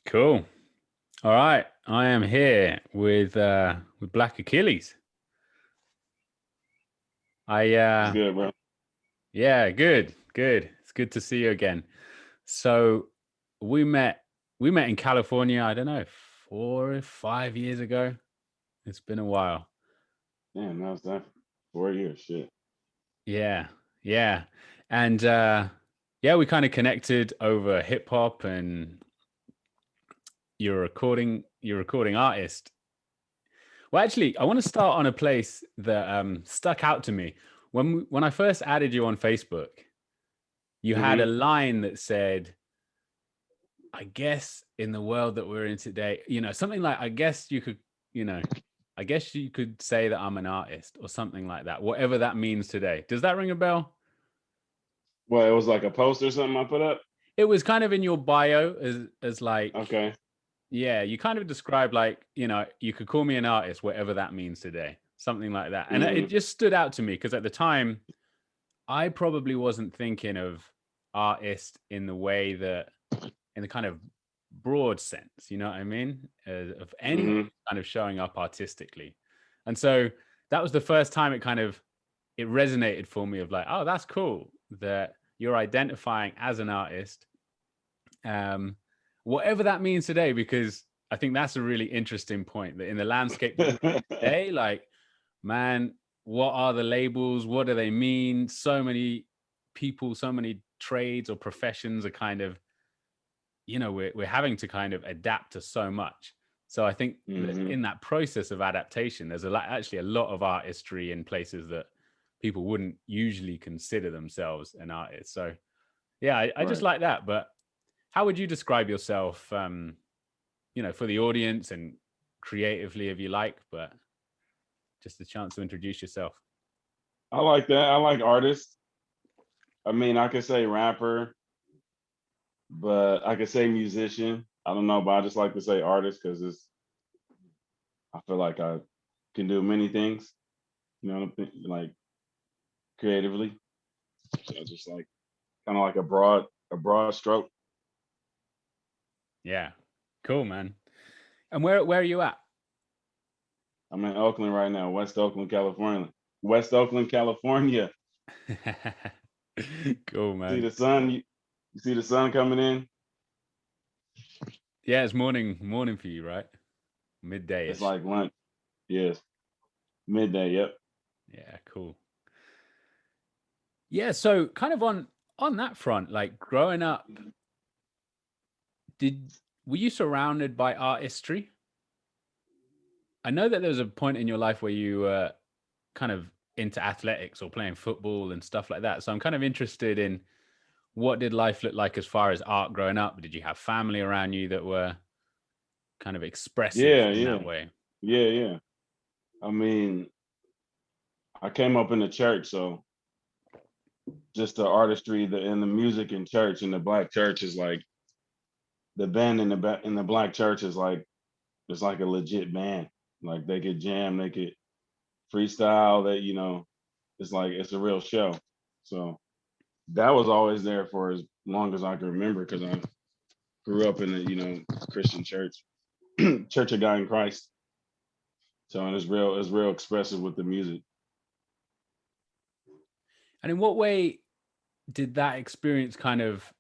Cool. All right. I am here with Blvck Achilles. I It's good, bro. Yeah, good. Good. It's good to see you again. So we met we met in California, I don't know, 4 or 5 years ago. It's been a while. Damn, that was that 4 years. Shit. Yeah. Yeah. And yeah, we kind of connected over hip hop, and you're a recording artist. Well, actually, I want to start on a place that stuck out to me. When I first added you on Facebook, you had a hmm line that said, "I guess in the world that we're in today, something like, I guess you could say that I'm an artist or something like that, whatever that means today." Does that ring a bell? Well, it was like a post or something I put up. It was kind of in your bio as like, Okay. yeah, you kind of described like, you could call me an artist, whatever that means today, something like that. And it hmm just stood out to me because at the time, I probably wasn't thinking of artist in the way that, in the kind of broad sense, you know what I mean? Of anyone hmm kind of showing up artistically. And so that was the first time it resonated for me of like, oh, that's cool that you're identifying as an artist, um, whatever that means today, because I think that's a really interesting point that in the landscape that we today, like, man, what are the labels? What do they mean? So many people, so many trades or professions are kind of, we're having to kind of adapt to so much. So I think that hmm in that process of adaptation, there's actually a lot of artistry in places that people wouldn't usually consider themselves an artist. So yeah, I just Right. like that. But how would you describe yourself, for the audience and creatively, if you like, but just a chance to introduce yourself? I like that. I like artists. I mean, I could say rapper, but I could say musician. I don't know, but I just like to say artist because I feel like I can do many things. You know, what I'm like creatively. So just like kind of like a broad stroke. Yeah. Cool, man. And where are you at? I'm in Oakland right now, West Oakland, California. West Oakland, California. Cool, See man. the sun? You see the sun coming in? Yeah, it's morning for you, right? It's Midday-ish. like lunch. Yes. Midday. Yep. Yeah, cool. Yeah, so kind of on that front, like growing up, did were you surrounded by artistry? I know that there was a point in your life where you were kind of into athletics or playing football and stuff like that. So I'm kind of interested in, what did life look like as far as art growing up? Did you have family around you that were kind of expressive Yeah. in Yeah. that way? Yeah. Yeah. I mean, I came up in the church, so just the artistry, and the music in church, and the black church is like the band in the black church is like it's like a legit band. Like they could jam, they could freestyle. It's like it's a real show. So that was always there for as long as I can remember because I grew up in a Christian church, Church of God in Christ. So and it's real expressive with the music. And in what way did that experience kind of,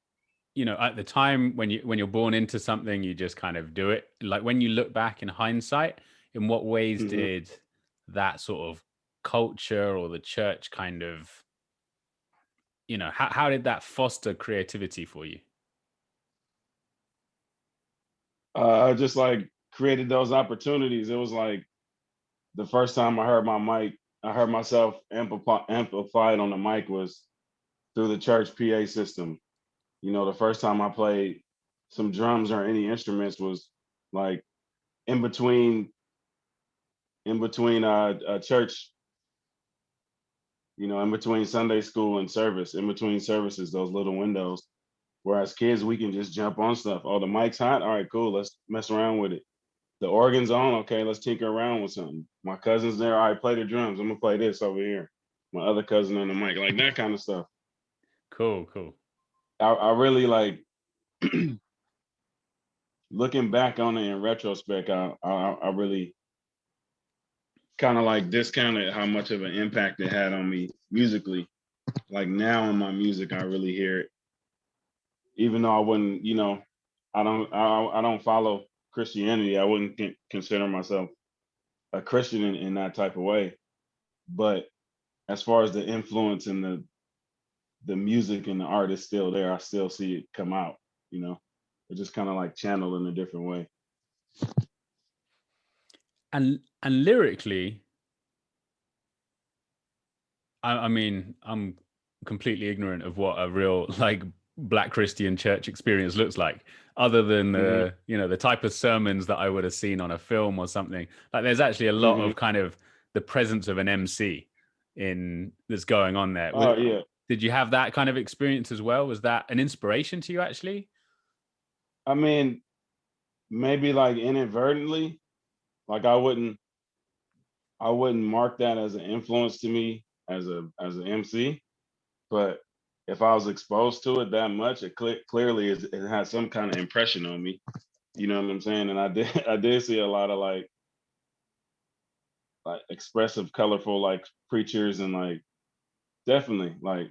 at the time when you're born into something, you just kind of do it. Like when you look back in hindsight, in what ways hmm did that sort of culture or the church kind of, how did that foster creativity for you? I just like created those opportunities. It was like the first time I heard myself amplified on the mic was through the church PA system. The first time I played some drums or any instruments was like in between church, in between Sunday school and service, in between services, those little windows. Whereas kids, we can just jump on stuff. Oh, the mic's hot. All right, cool. Let's mess around with it. The organ's on. Okay, let's tinker around with something. My cousin's there. All right, play the drums. I'm gonna play this over here. My other cousin on the mic, like that kind of stuff. Cool, cool. I really like looking back on it in retrospect, I really kind of like discounted how much of an impact it had on me musically. Like now in my music, I really hear it, even though I wouldn't, I don't follow Christianity. I wouldn't consider myself a Christian in that type of way. But as far as the influence and the music and the art is still there, I still see it come out. You know, it's just kind of like channeled in a different way. And lyrically, I mean, I'm completely ignorant of what a real like Black Christian church experience looks like, other than Hmm. the type of sermons that I would have seen on a film or something. Like there's actually a lot Hmm. of kind of the presence of an MC in that's going on there. Oh yeah. Did you have that kind of experience as well? Was that an inspiration to you actually? I mean, maybe like inadvertently, like I wouldn't mark that as an influence to me as an MC, but if I was exposed to it that much, clearly it had some kind of impression on me. You know what I'm saying? And I did I did see a lot of like expressive, colorful like preachers and like definitely like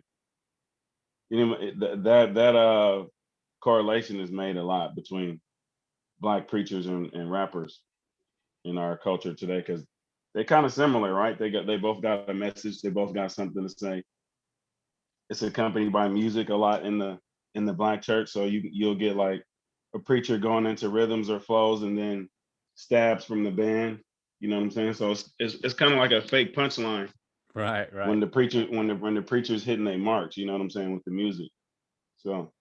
that correlation is made a lot between Black preachers and rappers in our culture today because they're kind of similar, right? They both got a message, they both got something to say. It's accompanied by music a lot in the Black church, so you'll get like a preacher going into rhythms or flows and then stabs from the band. You know what I'm saying? So it's kind of like a fake punchline Right, right. when the preacher's hitting their marks. You know what I'm saying with the music. So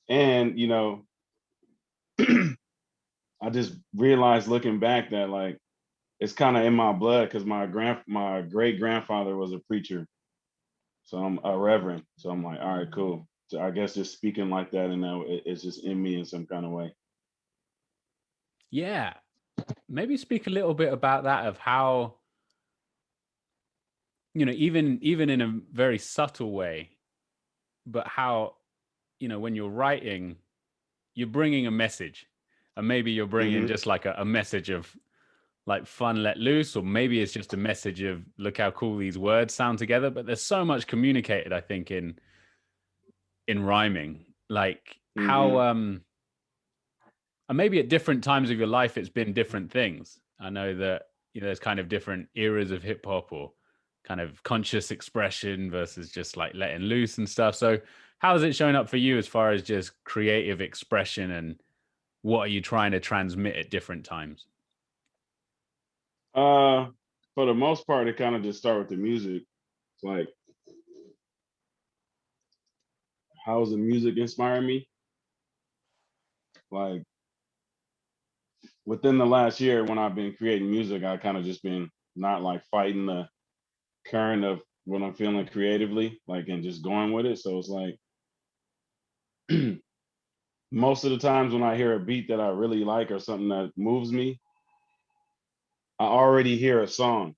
and I just realized looking back that like it's kind of in my blood because my great grandfather was a preacher, so I'm a reverend. So I'm like, all right, cool. So I guess just speaking like that and now it's just in me in some kind of way. Yeah. Maybe speak a little bit about that of how, even in a very subtle way, but how, when you're writing, you're bringing a message, and maybe you're bringing Hmm. just like a message of like fun let loose, or maybe it's just a message of look how cool these words sound together. But there's so much communicated, I think, in rhyming, like how Hmm. and maybe at different times of your life it's been different things. I know that there's kind of different eras of hip hop, or kind of conscious expression versus just like letting loose and stuff. So how is it showing up for you as far as just creative expression, and what are you trying to transmit at different times? Uh, for the most part, it kind of just start with the music. It's like, how's the music inspiring me? Like within the last year, when I've been creating music, I kind of just been not like fighting the current of what I'm feeling creatively, like and just going with it. So it's like most of the times when I hear a beat that I really like or something that moves me, I already hear a song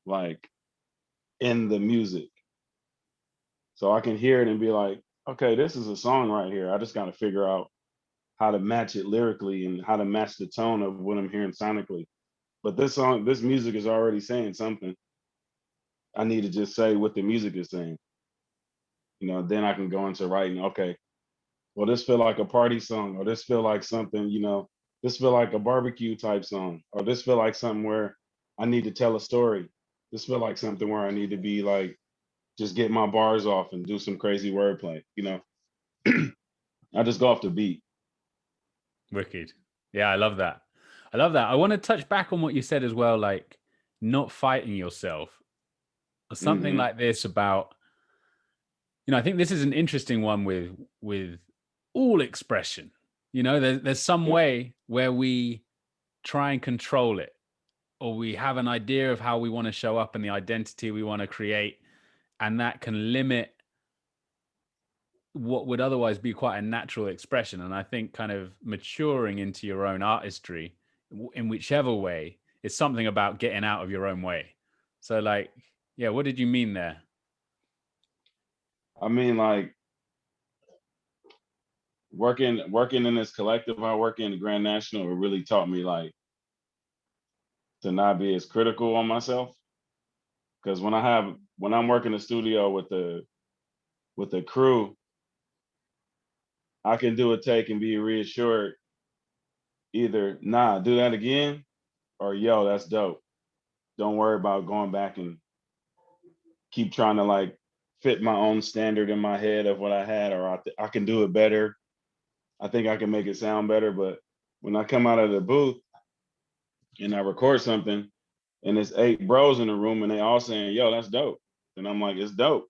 like in the music. So I can hear it and be like, okay, this is a song right here. I just got to figure out how to match it lyrically and how to match the tone of what I'm hearing sonically. But this music is already saying something. I need to just say what the music is saying. Then I can go into writing. Okay, well, this feel like a party song, or this feel like something, this feel like a barbecue type song, or this feel like something where I need to tell a story. This feel like something where I need to be like, just get my bars off and do some crazy wordplay. I just go off the beat. Wicked. Yeah, I love that. I love that. I want to touch back on what you said as well, like not fighting yourself, or something Hmm. like this about, I think this is an interesting one with all expression. There's some Yep. way where we try and control it, or we have an idea of how we want to show up and the identity we want to create, and that can limit what would otherwise be quite a natural expression. And I think kind of maturing into your own artistry in whichever way is something about getting out of your own way. So like, yeah, what did you mean there? I mean, like working in this collective I work in, the Grand National, it really taught me like to not be as critical on myself. Because when I'm working the studio with the crew, I can do a take and be reassured either, nah, do that again, or yo, that's dope. Don't worry about going back and keep trying to like fit my own standard in my head of what I had, or I can do it better. I think I can make it sound better. But when I come out of the booth and I record something and it's 8 bros in the room and they all saying, yo, that's dope. And I'm like, it's dope.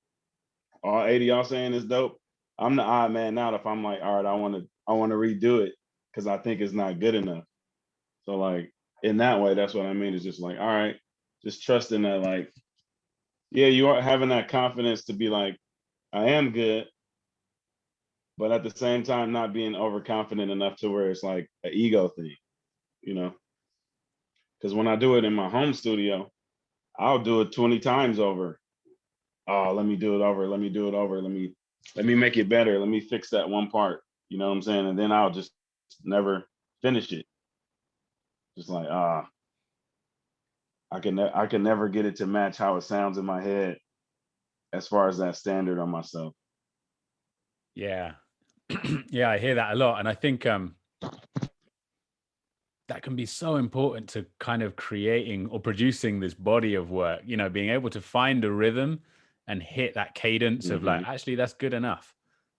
All 80 y'all saying it's dope. I'm the odd man out if I'm like, all right, I want to redo it because I think it's not good enough. So like in that way, that's what I mean. It's just like, all right, just trusting that like, yeah, you are having that confidence to be like, I am good, but at the same time not being overconfident enough to where it's like an ego thing, you know? Because when I do it in my home studio, I'll do it 20 times over. Oh, let me do it over. Let me do it over. Let me make it better. Let me fix that one part. You know what I'm saying? And then I'll just never finish it. Just like I can never get it to match how it sounds in my head as far as that standard on myself. Yeah. Yeah, I hear that a lot. And I think that can be so important to kind of creating or producing this body of work, you know, being able to find a rhythm and hit that cadence of like, Mm-hmm. actually, that's good enough.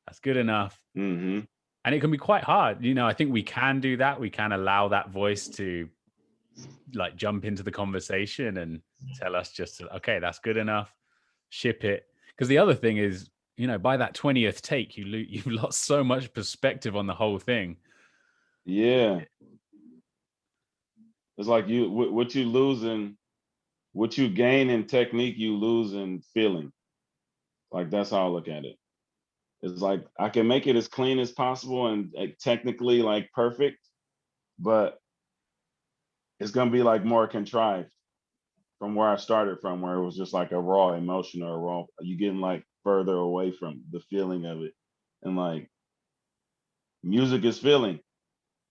That's good enough. Mm-hmm. And it can be quite hard. You know, I think we can do that. We can allow that voice to like jump into the conversation and tell us just, okay, that's good enough, ship it. Because the other thing is, you know, by that 20th take, you've lost so much perspective on the whole thing. Yeah. It's like what you lose in, what you gain in technique, you lose in feeling. Like that's how I look at it. It's like I can make it as clean as possible and like, technically like perfect, but it's gonna be like more contrived from where I started from, where it was just like a raw emotion or a raw. You getting like further away from the feeling of it, and like music is feeling.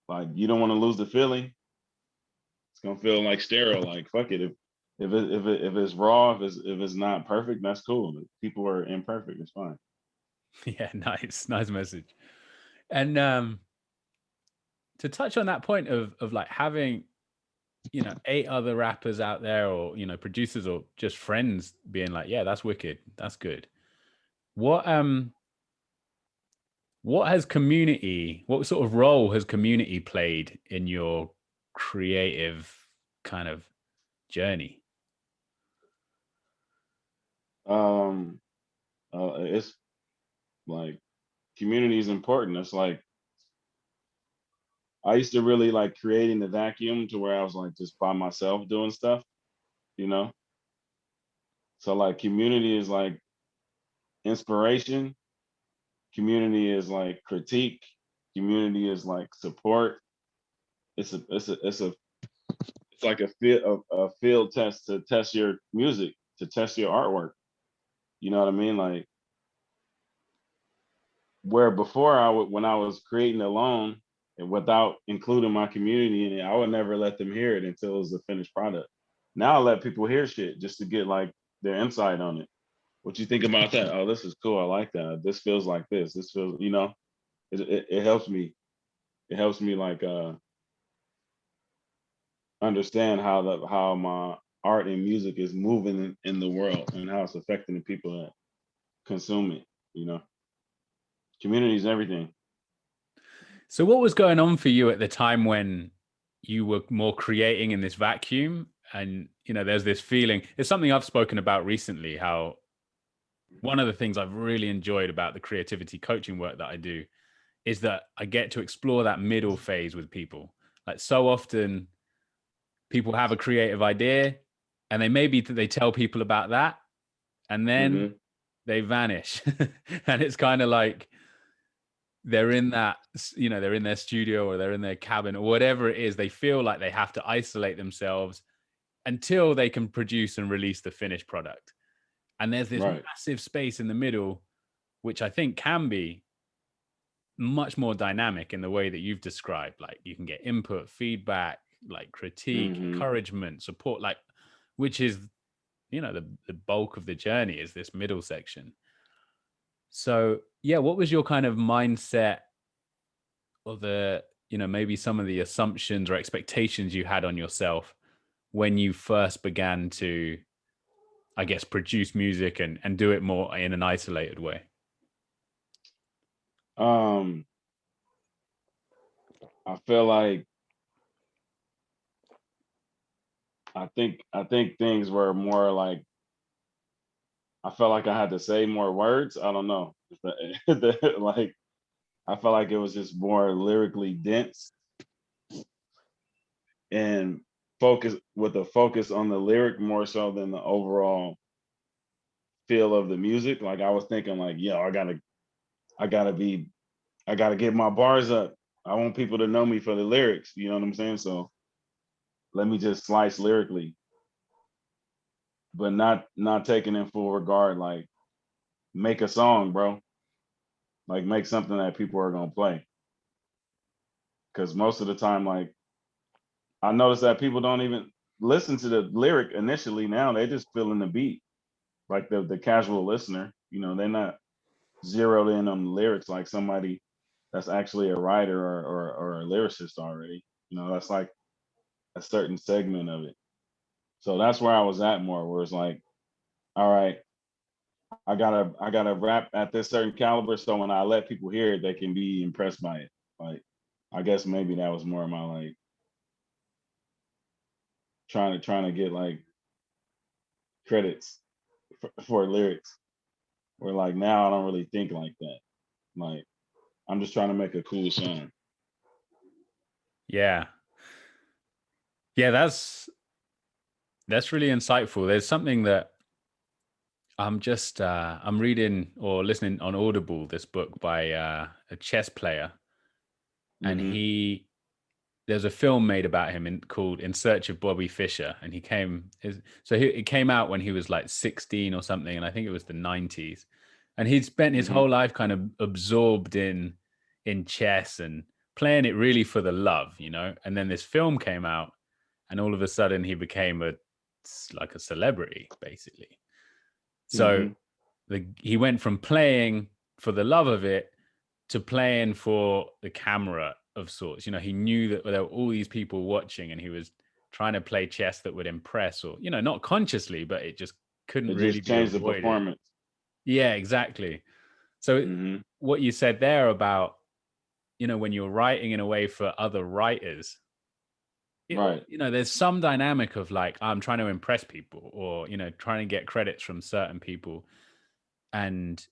Like you don't want to lose the feeling. It's gonna feel like sterile. Like fuck it. If it's raw, if it's not perfect, that's cool. If people are imperfect, it's fine. Yeah, nice message. And to touch on that point of like having, you know, 8 other rappers out there, or you know, producers or just friends being like, yeah, that's wicked, that's good. What what sort of role has community played in your creative kind of journey? Um, it's like community is important. It's like I used to really like creating the vacuum to where I was like just by myself doing stuff, you know. So like community is like inspiration, community is like critique, community is like support. It's like a field test to test your music, to test your artwork. You know what I mean? Like where before when I was creating alone and without including my community in it, I would never let them hear it until it was a finished product. Now I let people hear shit just to get like their insight on it. What you think about that? Oh, this is cool. I like that. This feels like this. This feels, you know, it helps me. It helps me like understand how my art and music is moving in the world and how it's affecting the people that consume it. You know, community is everything. So what was going on for you at the time when you were more creating in this vacuum? And you know, there's this feeling, it's something I've spoken about recently, how one of the things I've really enjoyed about the creativity coaching work that I do is that I get to explore that middle phase with people. Like so often people have a creative idea and they tell people about that and then Hmm. they vanish. And it's kind of like they're in that, you know, they're in their studio or they're in their cabin or whatever it is. They feel like they have to isolate themselves until they can produce and release the finished product. And there's this Right. massive space in the middle, which I think can be much more dynamic in the way that you've described. Like you can get input, feedback, like critique, Mm-hmm. encouragement, support, like, which is, you know, the bulk of the journey is this middle section. So yeah, what was your kind of mindset, or the, you know, maybe some of the assumptions or expectations you had on yourself when you first began to, I guess, produce music and do it more in an isolated way? I feel like I think things were more like I felt like I had to say more words. I don't know. Like I felt like it was just more lyrically dense and focus on the lyric more so than the overall feel of the music. Like I was thinking like, yo, I gotta be I gotta get my bars up. I want people to know me for the lyrics. You know what I'm saying? So let me just slice lyrically, but not taking in full regard, like make a song, bro. Like make something that people are gonna play. Cause most of the time, like I notice that people don't even listen to the lyric initially now. They just feeling the beat. Like the casual listener, you know, they're not zeroed in on the lyrics like somebody that's actually a writer or a lyricist already. You know, that's like a certain segment of it. So that's where I was at more, where it's like, all right, I gotta rap at this certain caliber, so when I let people hear it, they can be impressed by it. Like, I guess maybe that was more of my like trying to get like credits for lyrics. Where like now I don't really think like that. Like I'm just trying to make a cool song. Yeah. Yeah, that's really insightful. There's something that I'm reading or listening on Audible, this book by a chess player, and Hmm. there's a film made about him called In Search of Bobby Fischer, and it came out when he was like 16 or something, and I think it was the 90s, and he'd spent his Hmm. whole life kind of absorbed in chess and playing it really for the love, you know. And then this film came out, and all of a sudden he became like a celebrity, basically. So Hmm. he went from playing for the love of it to playing for the camera of sorts. You know, he knew that there were all these people watching, and he was trying to play chess that would impress, or, you know, not consciously, but it just couldn't It really just be changed the avoided. performance. Yeah, exactly. So Hmm. what you said there about, you know, when you're writing in a way for other writers, Right. you know, there's some dynamic of like, I'm trying to impress people, or, you know, trying to get credits from certain people, and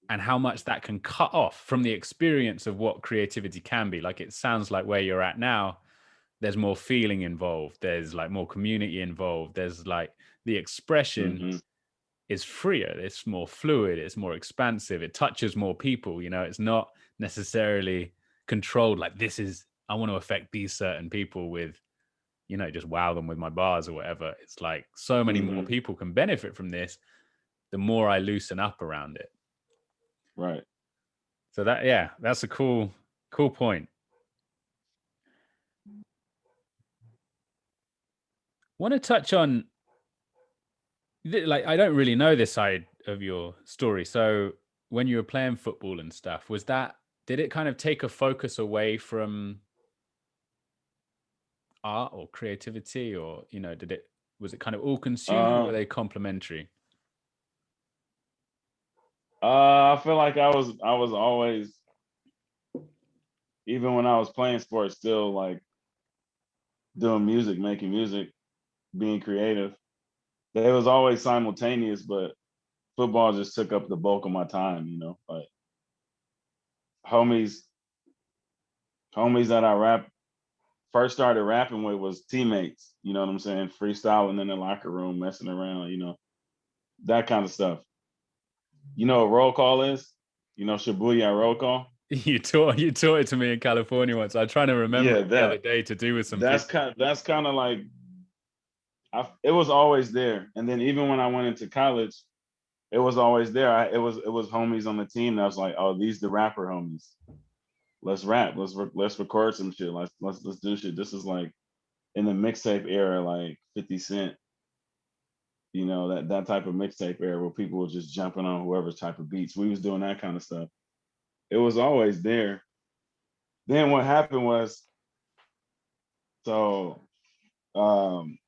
how much that can cut off from the experience of what creativity can be. Like, it sounds like where you're at now, there's more feeling involved, there's like more community involved, there's like the expression Hmm. is freer, it's more fluid, it's more expansive, it touches more people, you know. It's not necessarily controlled, like, this is, I want to affect these certain people with, you know, just wow them with my bars or whatever. It's like so many more Hmm. people can benefit from this the more I loosen up around it. Right. So that, yeah, that's a cool point. Want to touch on, like, I don't really know this side of your story. So when you were playing football and stuff, did it kind of take a focus away from art or creativity, or, you know, was it kind of all consuming, or were Uh, they complementary? I feel like I was always, even when I was playing sports, still like doing music, making music, being creative. They was always simultaneous, but football just took up the bulk of my time, you know. Like homies, homies that I first started rapping with was teammates, you know what I'm saying? Freestyling in the locker room, messing around, you know, that kind of stuff. You know what roll call is? You know, Shibuya roll call? You taught it to me in California once. I was trying to remember Yeah, it the other day to do with some people. that's kind of like it was always there. And then even when I went into college, it was always there. It was homies on the team that was like, oh, these the rapper homies. Let's rap. Let's record some shit. Let's do shit. This is like in the mixtape era, like 50 Cent. You know, that type of mixtape era where people were just jumping on whoever's type of beats. We was doing that kind of stuff. It was always there. Then what happened was, so um,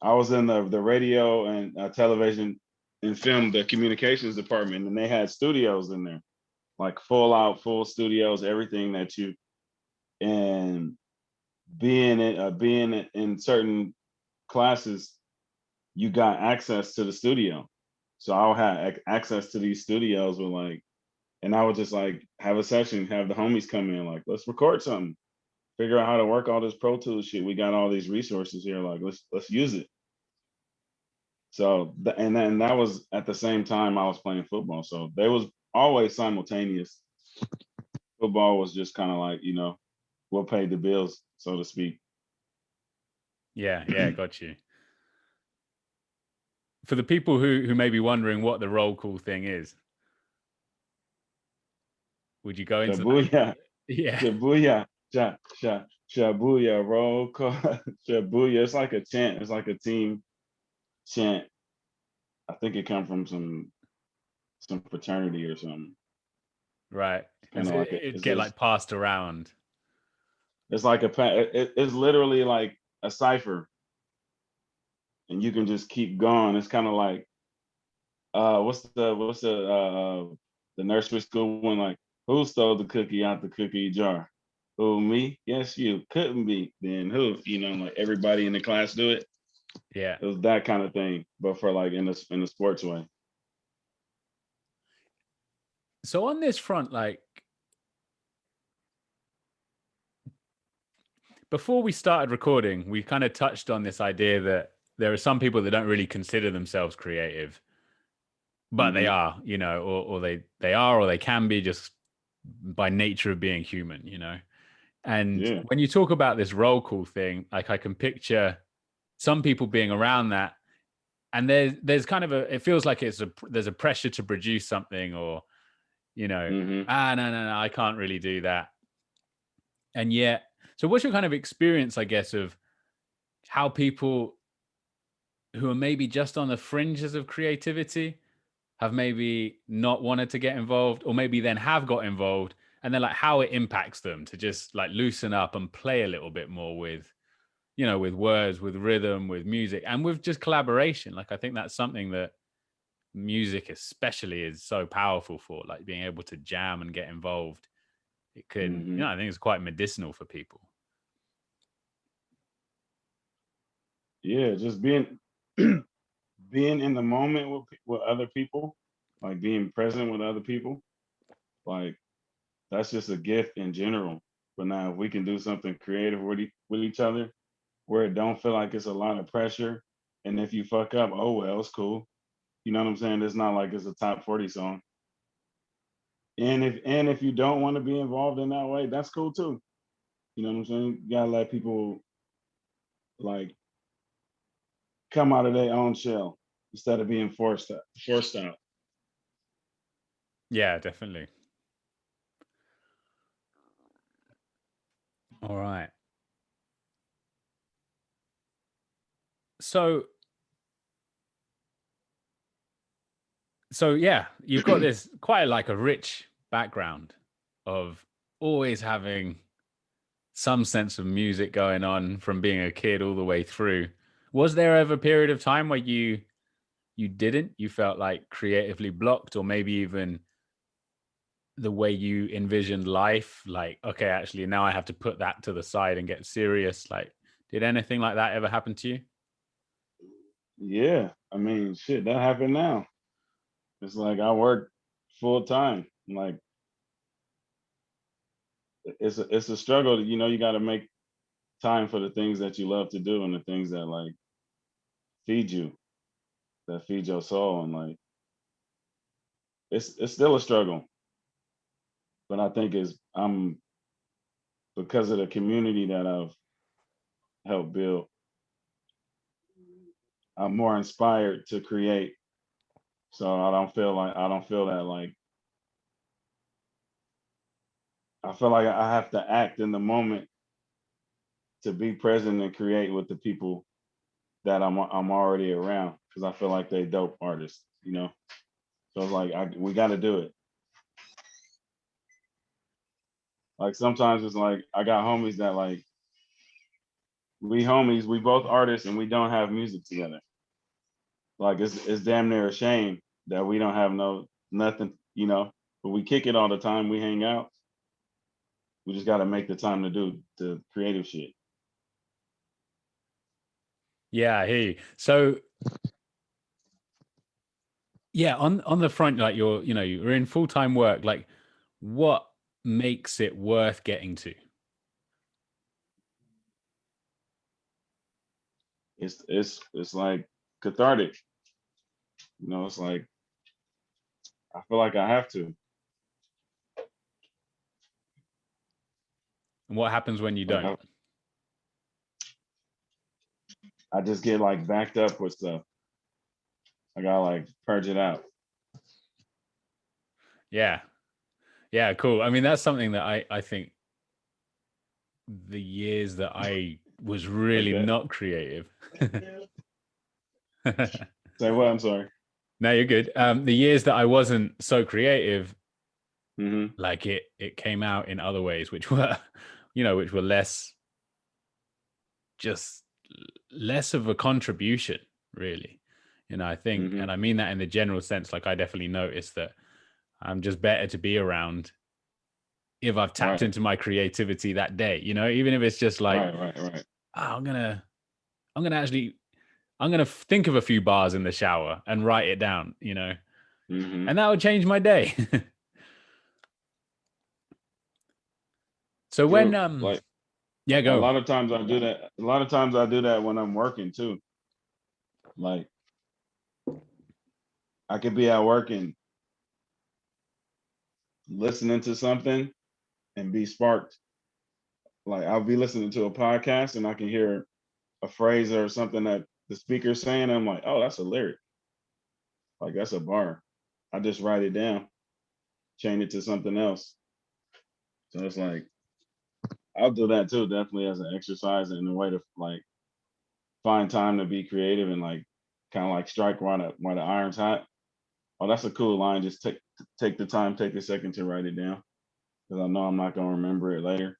I was in the radio and television and film, the communications department, and they had studios in there, like full studios, everything that you, and being in certain classes, you got access to the studio. So I would have access to these studios with like, and I would just like have a session, have the homies come in, like, let's record something, figure out how to work all this Pro Tools shit. We got all these resources here, like let's use it. So and then that was at the same time I was playing football. So they was always simultaneous. Football was just kind of like, you know, what paid the bills, so to speak. Yeah, got you. For the people who may be wondering what the roll call thing is, would you go into that? Shabuya, Yeah. shabuya, shabuya, roll call, shabuya. It's like a chant. It's like a team chant. I think it come from some fraternity or something. Right. And Kind so of like it'd it's get just, like passed around. it's like it's literally like a cipher, and you can just keep going. It's kind of like what's the nursery school one, like, who stole the cookie out the cookie jar? Who, me? Yes, you. Couldn't be. Then who? You know, like everybody in the class do it. Yeah. It was that kind of thing, but for like in the sports way. So on this front, like before we started recording, we kind of touched on this idea that there are some people that don't really consider themselves creative, but they Hmm. are, you know, or they are, or they can be just by nature of being human, you know. And Yeah. when you talk about this roll call thing, like I can picture some people being around that, and there's kind of it feels like there's a pressure to produce something, or you know, Hmm. no, I can't really do that. And yet, so what's your kind of experience, I guess, of how people who are maybe just on the fringes of creativity have maybe not wanted to get involved, or maybe then have got involved, and then like how it impacts them to just like loosen up and play a little bit more with, you know, with words, with rhythm, with music, and with just collaboration. Like I think that's something that music especially is so powerful for, like being able to jam and get involved. It can, you Hmm. know, I think it's quite medicinal for people. Yeah, just being being in the moment with other people, like being present with other people, like that's just a gift in general. But now if we can do something creative with each other, where it don't feel like it's a lot of pressure, and if you fuck up, oh well, it's cool. You know what I'm saying? It's not like it's a top 40 song. And if you don't want to be involved in that way, that's cool too. You know what I'm saying? You gotta let people like come out of their own shell instead of being forced out. Yeah, definitely. All right. So yeah, you've got this quite like a rich background of always having some sense of music going on from being a kid all the way through. Was there ever a period of time where you felt like creatively blocked, or maybe even the way you envisioned life, like, okay, actually now I have to put that to the side and get serious? Like, did anything like that ever happen to you? Yeah, I mean, shit, that happened now. It's like I work full time. Like it's a struggle. You know, you got to make time for the things that you love to do and the things that like feed you, that feed your soul, and like it's still a struggle. But I think is I'm because of the community that I've helped build, I'm more inspired to create So I don't feel that like I feel like I have to act in the moment to be present and create with the people that I'm already around because I feel like they dope artists, you know. So it's like we got to do it. Like sometimes it's like I got homies that like we homies, we both artists and we don't have music together. Like it's damn near a shame that we don't have nothing, you know. But we kick it all the time. We hang out. We just got to make the time to do the creative shit. Yeah, I hear you. So yeah, on the front, like you're in full-time work. Like, what makes it worth getting to? It's like cathartic. You know, it's like I feel like I have to. And what happens when you Like don't? I just get like backed up with stuff. I gotta like purge it out. Yeah. Yeah, cool. I mean, that's something that I think the years that I was Like really that. not creative. Say what? I'm sorry. No, you're good. The years that I wasn't so creative, Mm-hmm. like it came out in other ways, which were, which were less, just less of a contribution, really. I think, Mm-hmm. and I mean that in the general sense, like I definitely noticed that I'm just better to be around if I've tapped Right. into my creativity that day, even if it's just like, Right. Right. Right. oh, I'm gonna think of a few bars in the shower and write it down, Mm-hmm. and that would change my day. So when True. Like yeah, a go. lot of times I do that. A lot of times I do that when I'm working too. Like I could be at work and listening to something and be sparked. Like I'll be listening to a podcast and I can hear a phrase or something that the speaker's saying. I'm like, oh, that's a lyric. Like that's a bar. I just write it down, change it to something else. So it's like I'll do that too, definitely as an exercise and a way to like find time to be creative and like kind of like strike while the iron's hot. Oh, that's a cool line. Just take the time, take a second to write it down because I know I'm not gonna remember it later.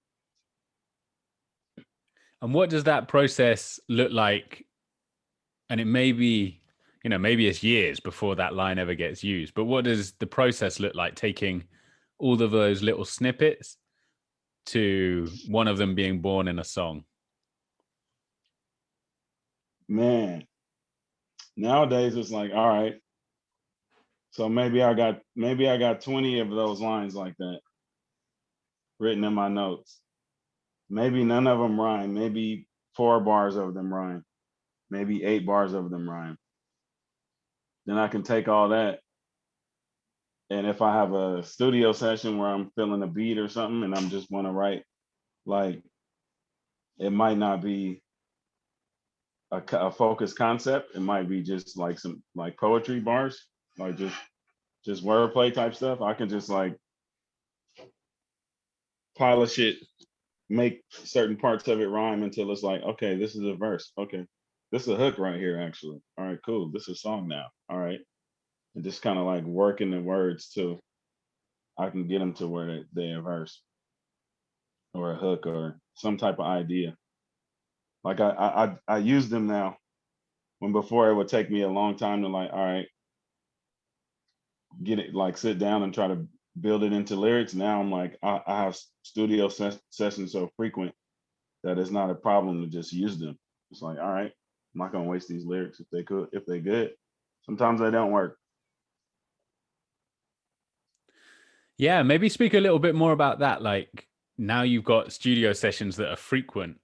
And what does that process look like? And it may be, maybe it's years before that line ever gets used, but what does the process look like, taking all of those little snippets to one of them being born in a song? Man, nowadays it's like, all right, so maybe I got 20 of those lines like that written in my notes. Maybe none of them rhyme. Maybe 4 bars of them rhyme. Maybe 8 bars of them rhyme. Then I can take all that. And if I have a studio session where I'm feeling a beat or something and I'm just want to write, like, it might not be a focused concept. It might be just like some like poetry bars, like just wordplay type stuff. I can just like polish it, make certain parts of it rhyme until it's like, okay, this is a verse. Okay, this is a hook right here, actually. All right, cool. This is a song now. All right. And just kind of like working the words till I can get them to where they a verse or a hook or some type of idea. Like I use them now when before it would take me a long time to like, all right, get it, like sit down and try to build it into lyrics. Now I'm like, I have studio sessions so frequent that it's not a problem to just use them. It's like, all right, I'm not gonna waste these lyrics if they good. Sometimes they don't work. Yeah, maybe speak a little bit more about that. Like, now you've got studio sessions that are frequent.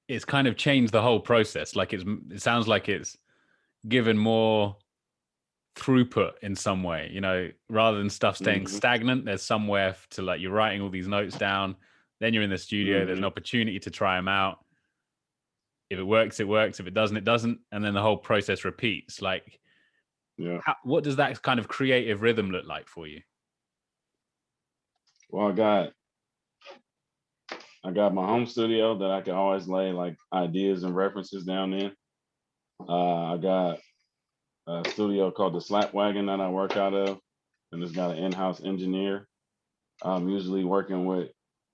It's kind of changed the whole process. Like, it sounds like it's given more throughput in some way, rather than stuff staying Mm-hmm. stagnant. There's somewhere to, like, you're writing all these notes down, then you're in the studio, there's an Mm-hmm. opportunity to try them out. If it works, it works. If it doesn't, it doesn't. And then the whole process repeats. Like, Yeah. What does that kind of creative rhythm look like for you? Well, I got my home studio that I can always lay like ideas and references down in. I got a studio called the Slap Wagon that I work out of, and it's got an in-house engineer. I'm usually working with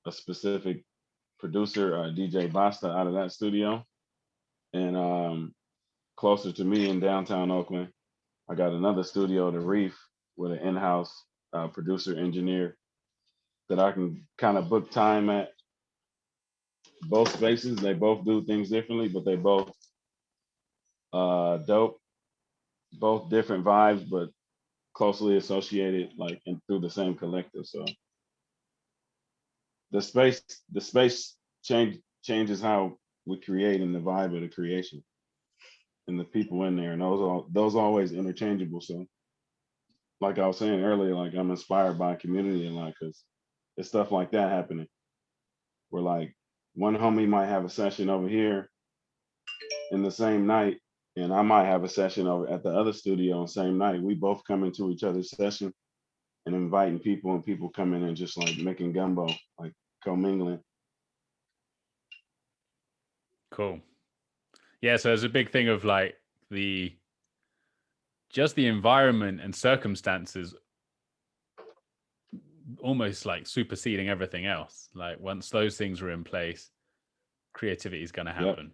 a specific producer, DJ Basta, out of that studio. And closer to me in downtown Oakland, I got another studio, The Reef, with an in-house producer engineer that I can kind of book time at both spaces. They both do things differently, but they both dope, both different vibes, but closely associated, like through the same collective. So the space changes how we create and the vibe of the creation and the people in there, and those always interchangeable. So like I was saying earlier, like I'm inspired by community a lot because it's stuff like that happening. Where like one homie might have a session over here in the same night, and I might have a session over at the other studio on the same night. We both come into each other's session and inviting people, and people come in and just like making gumbo, like commingling. Cool. Yeah, so there's a big thing of like the environment and circumstances almost like superseding everything else. Like once those things are in place, creativity is going to happen.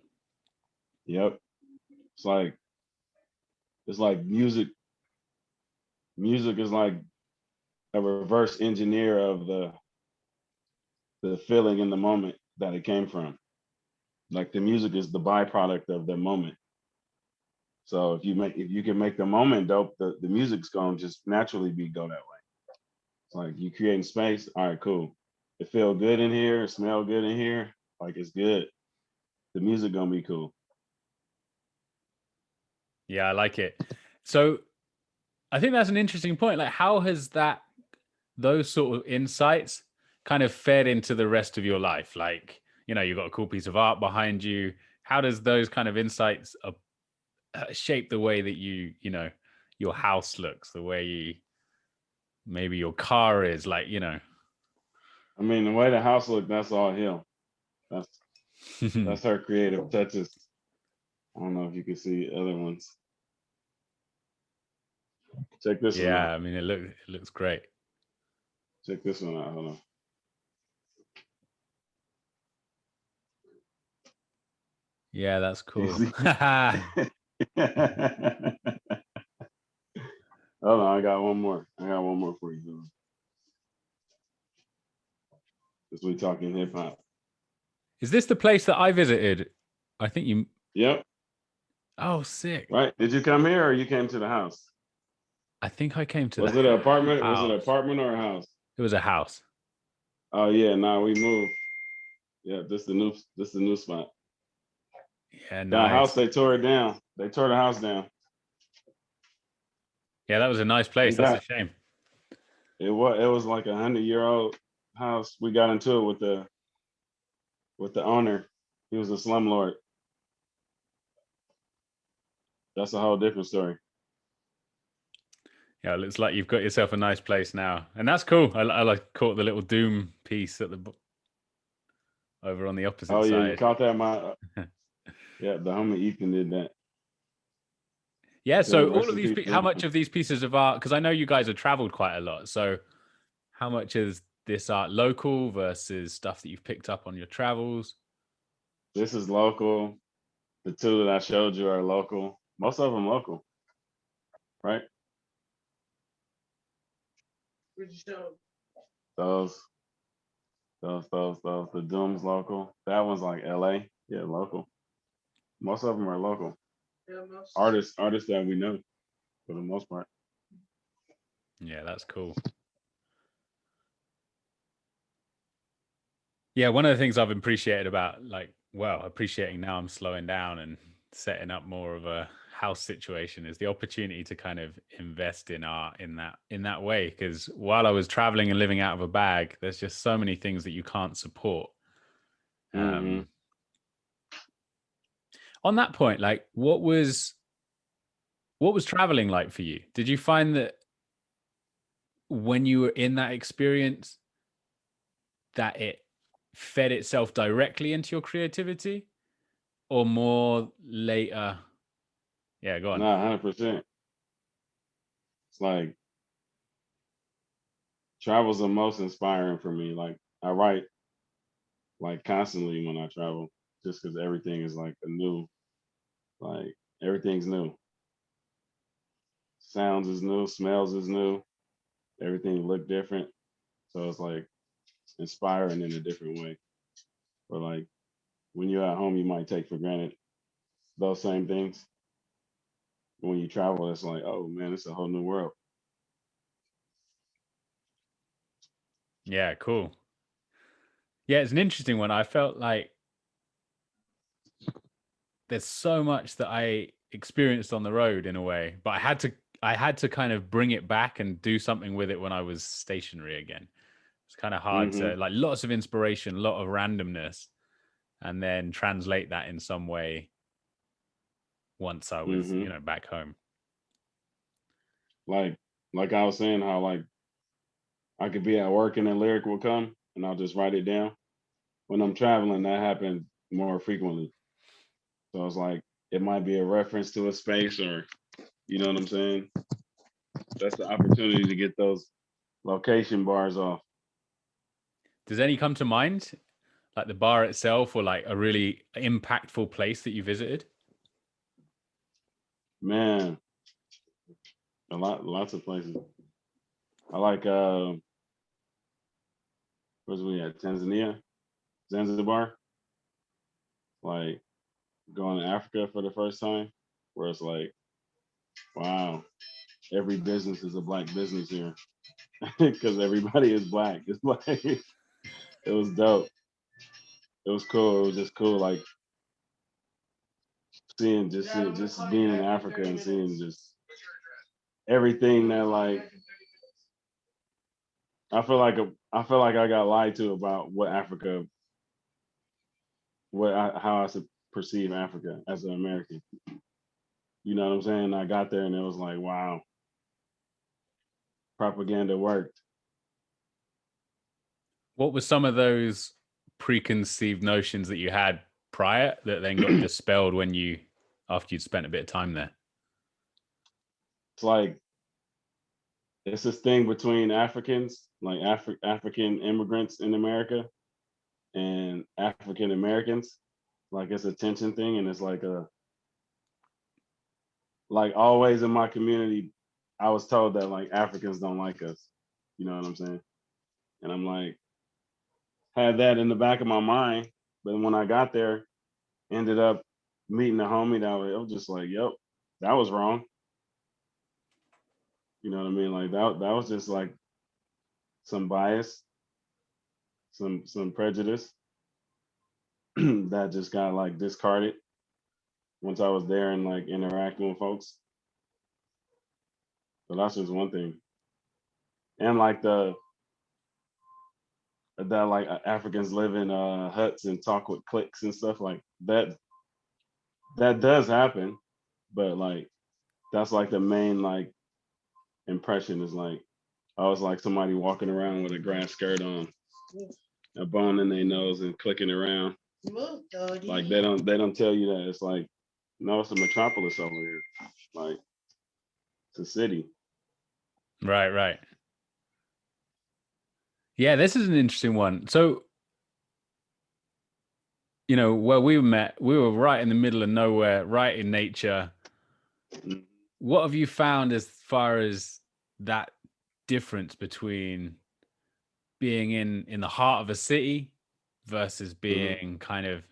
Yep. It's like music. Music is like a reverse engineer of the feeling in the moment that it came from. Like the music is the byproduct of the moment. So if you can make the moment dope, the music's gonna just naturally go that way. It's like you creating space. All right, cool. It feel good in here. It smell good in here. Like it's good. The music gonna be cool. Yeah, I like it. So I think that's an interesting point. Like, how has those sort of insights kind of fed into the rest of your life? Like, you've got a cool piece of art behind you. How does those kind of insights shape the way that your house looks, the way maybe your car is, like, I mean, the way the house look, that's all him. That's her creative touches. I don't know if you can see other ones. Check this one out. Yeah, I mean, it looks great. Check this one out. Hold on. Yeah, that's cool. Hold on, I got one more for you. Because we talking hip hop. Is this the place that I visited? I think you. Yep. Oh, sick. Right. Did you come here or you came to the house? I think I came to Was it an apartment? house. Was it an apartment or a house? It was a house. Oh yeah, we moved. Yeah, this is the new spot. Yeah, nice. That house, they tore it down. They tore the house down. Yeah, that was a nice place. That's a shame. It was like 100-year-old house. We got into it with the owner. He was a slumlord. That's a whole different story. Yeah, it looks like you've got yourself a nice place now, and that's cool. I like caught the little Doom piece at over on the opposite side. Oh yeah, you caught that? Yeah, the homie Ethan did that. Yeah, so all of these, how much of these pieces of art? Because I know you guys have traveled quite a lot. So, how much is this art local versus stuff that you've picked up on your travels? This is local. The two that I showed you are local. Most of them local, right? Where'd you show? Those. The Doom's local. That one's like LA. Yeah, local. Most of them are local. Yeah, artists that we know for the most part. Yeah, that's cool. Yeah, one of the things I've appreciated about appreciating now I'm slowing down and setting up more of a house situation is the opportunity to kind of invest in art in that way. Because while I was traveling and living out of a bag, there's just so many things that you can't support. On that point, like, what was What was traveling like for you? Did you find that when you were in that experience that it fed itself directly into your creativity, or more later? Yeah, go on. Nah, 100%. It's like travel's the most inspiring for me. Like I write like constantly when I travel, just because everything is like a new, like everything's new. Sounds is new, smells is new, everything look different. So it's like inspiring in a different way. Or like when you're at home, you might take for granted those same things. When you travel, it's like, oh man, it's a whole new world. Yeah, cool. Yeah, it's an interesting one. I felt like there's so much that I experienced on the road in a way, but I had to kind of bring it back and do something with it when I was stationary again. It's kind of hard to, Mm-hmm. like, lots of inspiration, a lot of randomness, and then translate that in some way once I was, Mm-hmm. back home. Like like I was saying, how like I could be at work and a lyric will come and I'll just write it down. When I'm traveling, that happens more frequently. So it's like it might be a reference to a space, or you know what I'm saying? That's the opportunity to get those location bars off. Does any come to mind, like the bar itself, or like a really impactful place that you visited? Man, lots of places. I like where's we at? Tanzania, Zanzibar. Like going to Africa for the first time, where it's like, wow, every business is a black business here because everybody is black. It's like it was dope. It was cool. It was just cool, like just being in Africa and seeing just everything that like I feel like I got lied to about what Africa, how I should perceive Africa as an American. You know what I'm saying? I got there and it was like, wow, propaganda worked. What were some of those preconceived notions that you had prior that then got dispelled after you'd spent a bit of time there? It's like it's this thing between Africans, like African immigrants in America and African Americans. Like it's a tension thing, and it's like always in my community, I was told that like Africans don't like us. You know what I'm saying? And I'm like, had that in the back of my mind, but when I got there, ended up meeting a homie that was just like, yep, that was wrong. You know what I mean? Like that was just like some bias, some prejudice that just got like discarded once I was there and like interacting with folks. So that's just one thing. And like the that like Africans live in huts and talk with cliques and stuff like that. That does happen, but like that's like the main like impression is like I was like somebody walking around with a grass skirt on, a bone in their nose and clicking around. Like they don't tell you that it's like no, it's a metropolis over here. Like it's a city. Right, right. Yeah, this is an interesting one. So, where we met, we were right in the middle of nowhere, right in nature. Mm. What have you found as far as that difference between being in the heart of a city versus Mhm. being kind of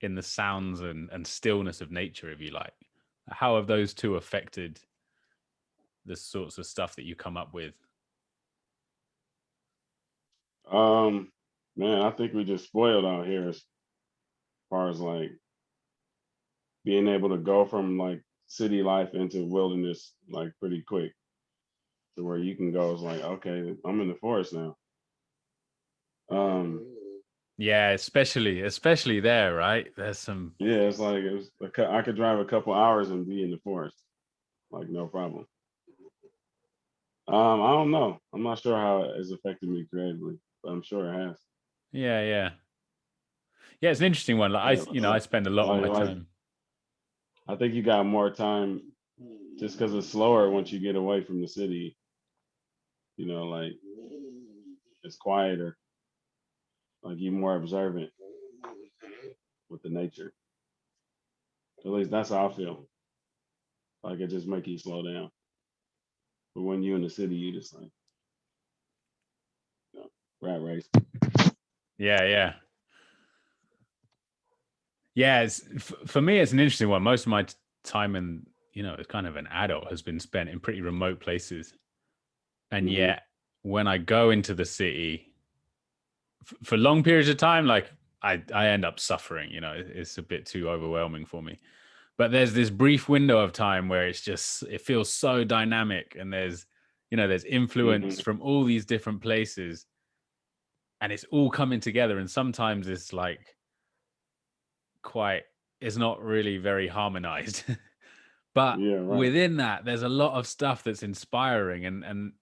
in the sounds and stillness of nature, if you like? How have those two affected the sorts of stuff that you come up with? Um, man, I think we just spoiled out here as far as like being able to go from like city life into wilderness like pretty quick to where you can go. It's like, okay, I'm in the forest now. Um, Yeah, especially there, right? There's some. yeah, it's like I could drive a couple hours and be in the forest. like no problem. I don't know. I'm not sure how it has affected me creatively, but I'm sure it has. Yeah. It's an interesting one. Like I spend a lot of my time. I think you got more time just because it's slower once you get away from the city. Like it's quieter. Like you're more observant with the nature. At least that's how I feel. Like it just make you slow down. But when you're in the city, you just like, rat race. Yeah. For me, it's an interesting one. Most of my time as kind of an adult has been spent in pretty remote places. And yet when I go into the city for long periods of time, like I end up suffering, it's a bit too overwhelming for me. But there's this brief window of time where it feels so dynamic, and there's influence from all these different places, and it's all coming together. And sometimes it's like it's not really very harmonized. But within that, there's a lot of stuff that's inspiring, and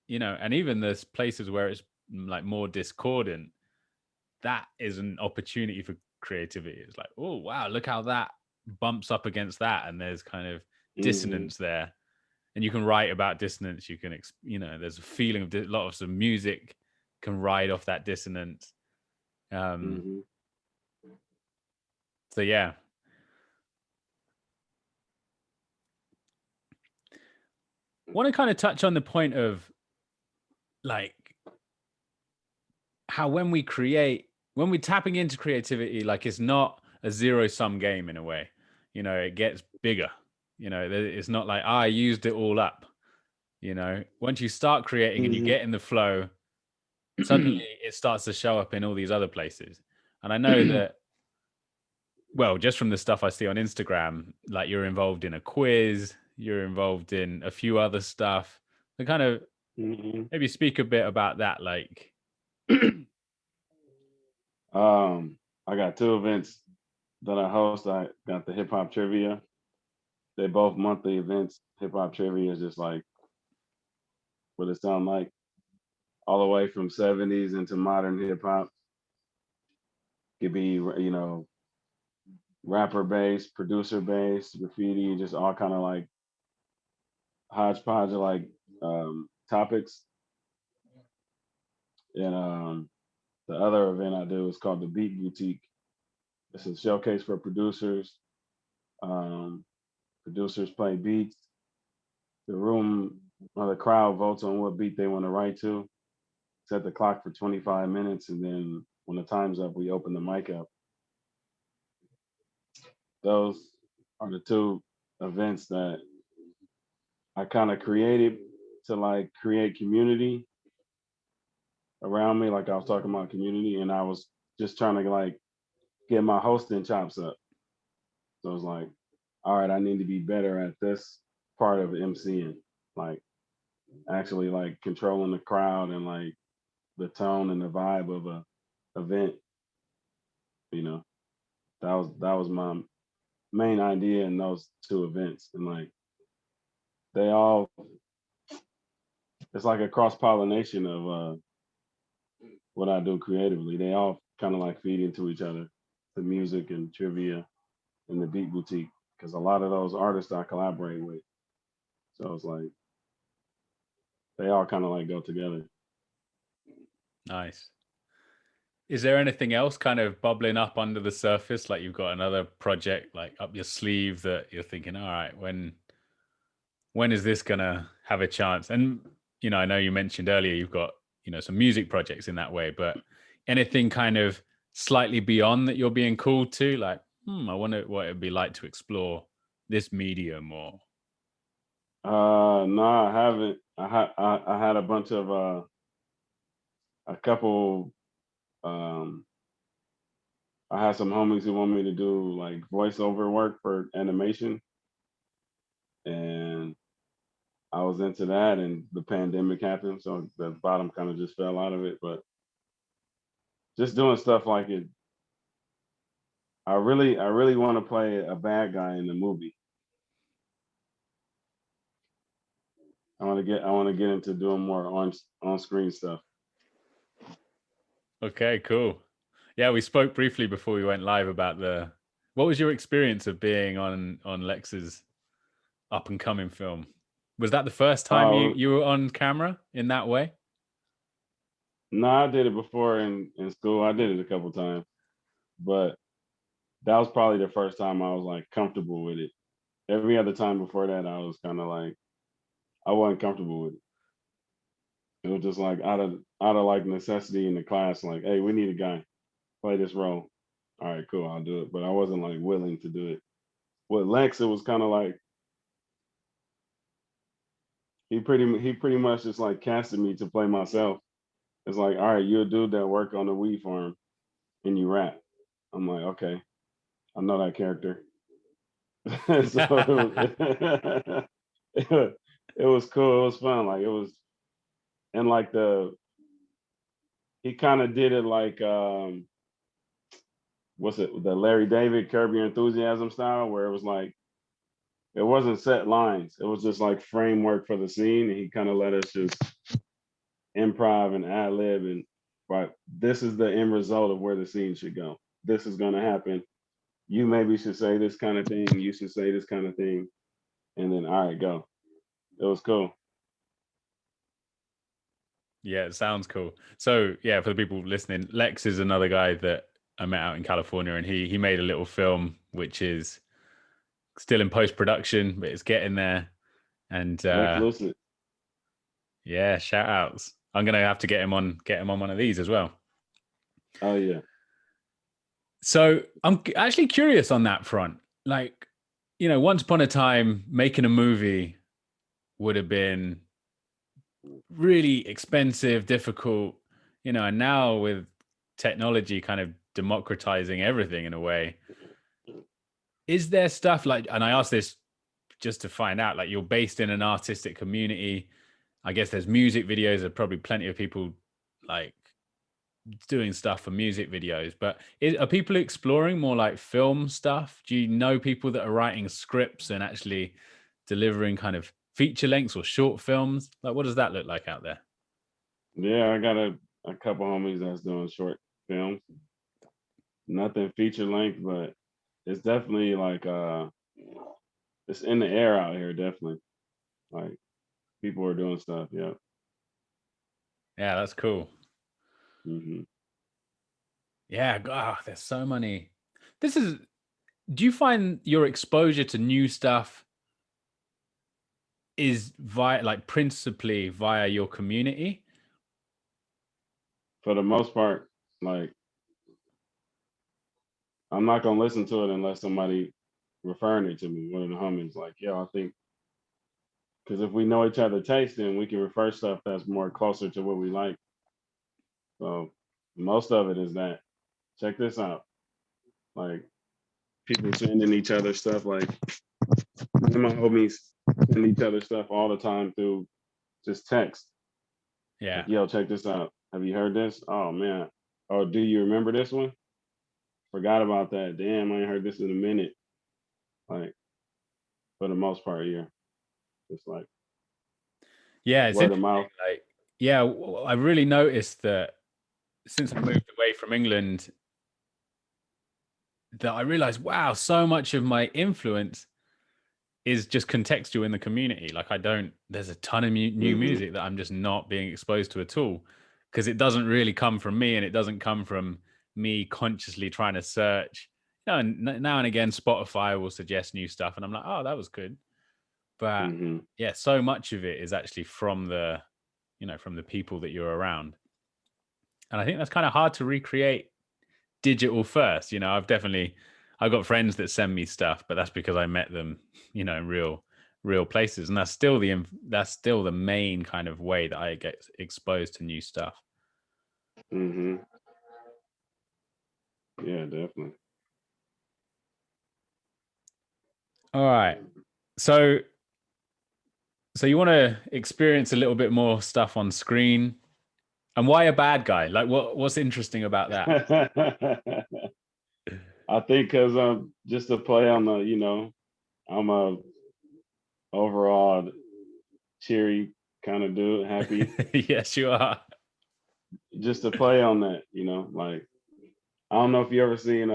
even there's places where it's like more discordant. That is an opportunity for creativity. It's like, oh wow, look how that bumps up against that, and there's kind of dissonance there, and you can write about dissonance. You can there's a feeling of a lot of some music can ride off that dissonance. So yeah. Want to kind of touch on the point of like how when we tapping into creativity, like it's not a zero-sum game in a way. It gets bigger. It's not like I used it all up. Once you start creating and you get in the flow, suddenly it starts to show up in all these other places. And I know that, well, just from the stuff I see on Instagram, like you're involved in a quiz, you're involved in a few other stuff. So kind of maybe speak a bit about that. Like, I got 2 events that I host. I got the hip hop trivia. They're both monthly events. Hip hop trivia is just like what it sound like, all the way from 70s into modern hip hop. Could be, rapper based, producer based, graffiti, just all kind of like hodgepodge of like topics. And the other event I do is called the Beat Boutique. It's a showcase for producers. Producers play beats. The room or the crowd votes on what beat they want to write to. Set the clock for 25 minutes, and then when the time's up, we open the mic up. Those are the 2 events that I kind of created to like create community around me. Like I was talking about community, and I was just trying to like get my hosting chops up. So I was like, all right, I need to be better at this part of MCing, like actually like controlling the crowd and like the tone and the vibe of a event. That was my main idea in those 2 events, and like they all, it's like a cross pollination of what I do creatively. They all kind of like feed into each other, the music and trivia and the Beat Boutique, because a lot of those artists I collaborate with. So it's like they all kind of like go together. nice. Is there anything else kind of bubbling up under the surface? Like you've got another project like up your sleeve that you're thinking, all right, when is this gonna have a chance? And I know you mentioned earlier you've got some music projects in that way, but anything kind of slightly beyond that you're being called to, like I wonder what it'd be like to explore this medium or. No, I haven't. I had a bunch of a couple. I had some homies who want me to do like voiceover work for animation, and I was into that, and the pandemic happened, so the bottom kind of just fell out of it. But just doing stuff like it, I really want to play a bad guy in the movie. I want to get into doing more on screen stuff. Okay, cool. Yeah, we spoke briefly before we went live about what was your experience of being on Lex's up and coming film? Was that the first time you were on camera in that way? No, I did it before in school. I did it a couple times, but that was probably the first time I was like comfortable with it. Every other time before that, I was kind of like, I wasn't comfortable with it. It was just like out of like necessity in the class, like, hey, we need a guy play this role. All right, cool, I'll do it. But I wasn't like willing to do it. With Lex, it was kind of like he pretty much just like casted me to play myself. It's like, all right, you're a dude that work on the weed farm and you rap. I'm like, okay, I know that character. So it was cool. It was fun. Like it was, and like he kind of did it like what's it, the Larry David Curb Your Enthusiasm style, where it was like it wasn't set lines. It was just like framework for the scene, and he kind of let us just improv and ad lib, and but this is the end result of where the scene should go. This is gonna happen. You maybe should say this kind of thing. You should say this kind of thing, and then all right, go. It was cool. Yeah, it sounds cool. So yeah, for the people listening, Lex is another guy that I met out in California, and he made a little film which is still in post-production, but it's getting there. And Lex Lucid. yeah, shout outs. I'm gonna have to get him on one of these as well. Oh yeah. So I'm actually curious on that front. Like, you know, once upon a time, making a movie would have been really expensive, difficult, you know, and now with technology kind of democratizing everything in a way, is there stuff like, and I ask this just to find out, like you're based in an artistic community. I guess there's music videos. There are probably plenty of people like doing stuff for music videos, but are people exploring more like film stuff? Do you know people that are writing scripts and actually delivering kind of feature lengths or short films? Like, what does that look like out there? Yeah, I got a couple homies that's doing short films. Nothing feature length, but it's definitely like it's in the air out here, definitely. Like people are doing stuff, yeah. Yeah, that's cool. Hmm. Yeah, there's so many. Do you find your exposure to new stuff is principally via your community? For the most part, like I'm not gonna listen to it unless somebody referring it to me, one of the homies, like, yo, I think because if we know each other taste, then we can refer stuff that's more closer to what we like. So most of it is that. Check this out. Like people sending each other stuff, like me and my homies send each other stuff all the time through just text. Yeah. Like, yo, check this out. Have you heard this? Oh man. Oh, do you remember this one? Forgot about that. Damn, I ain't heard this in a minute. Like, for the most part, yeah. It's like Yeah, it's word of interesting. mouth. Like, yeah, I really noticed that since I moved away from England, that I realized, wow, so much of my influence is just contextual in the community. Like there's a ton of new music that I'm just not being exposed to at all because it doesn't really come from me, and it doesn't come from me consciously trying to search. You know, and now and again, Spotify will suggest new stuff, and I'm like, oh, that was good. But yeah, so much of it is actually from from the people that you're around. And I think that's kind of hard to recreate digital first. You know, I've got friends that send me stuff, but that's because I met them, in real places. And that's still the main kind of way that I get exposed to new stuff. Yeah, definitely. All right. So you want to experience a little bit more stuff on screen. And why a bad guy? Like what's interesting about that? I think because just to play on the, I'm a overall cheery kind of dude, happy. Yes, you are. Just to play on that, like I don't know if you ever seen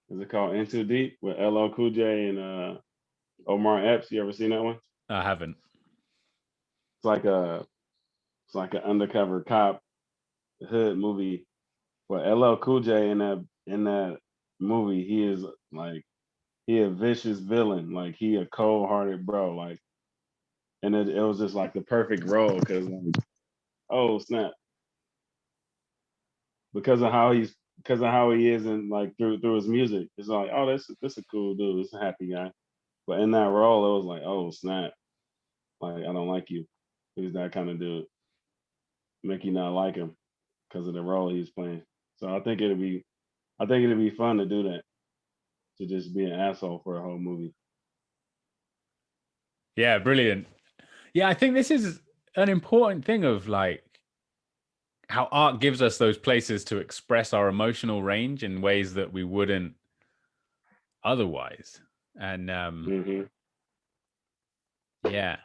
is it called Into Deep with LL Cool J and Omar Epps? You ever seen that one? I haven't. It's like an undercover cop hood movie. But LL Cool J in that movie, he is like he a vicious villain. Like he a cold hearted bro. Like and it was just like the perfect role because like oh snap because of how he is and like through his music. It's like oh this a cool dude. This a happy guy. But in that role, it was like oh snap. Like I don't like you. He's that kind of dude. Make you not like him because of the role he's playing. So I think it'd be fun to do that. To just be an asshole for a whole movie. Yeah, brilliant. Yeah, I think this is an important thing of like how art gives us those places to express our emotional range in ways that we wouldn't otherwise. And hmm yeah,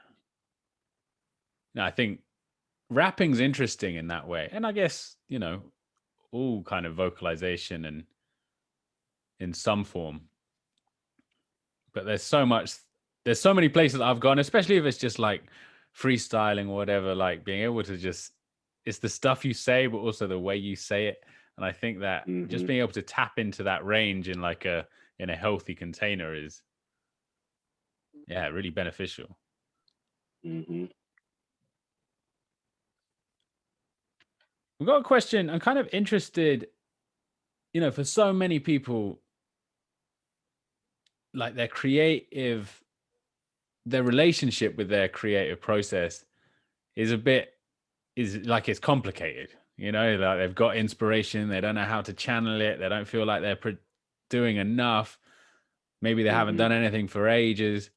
no, I think rapping's interesting in that way. And I guess, all kind of vocalization and in some form. But there's so many places I've gone, especially if it's just like freestyling or whatever, like being able to just, it's the stuff you say, but also the way you say it. And I think that just hmm being able to tap into that range in in a healthy container is, yeah, really beneficial. hmm We've got a question. I'm kind of interested, for so many people, like their relationship with their creative process is like it's complicated. Like they've got inspiration, they don't know how to channel it, they don't feel like they're doing enough. Maybe they haven't hmm done anything for ages.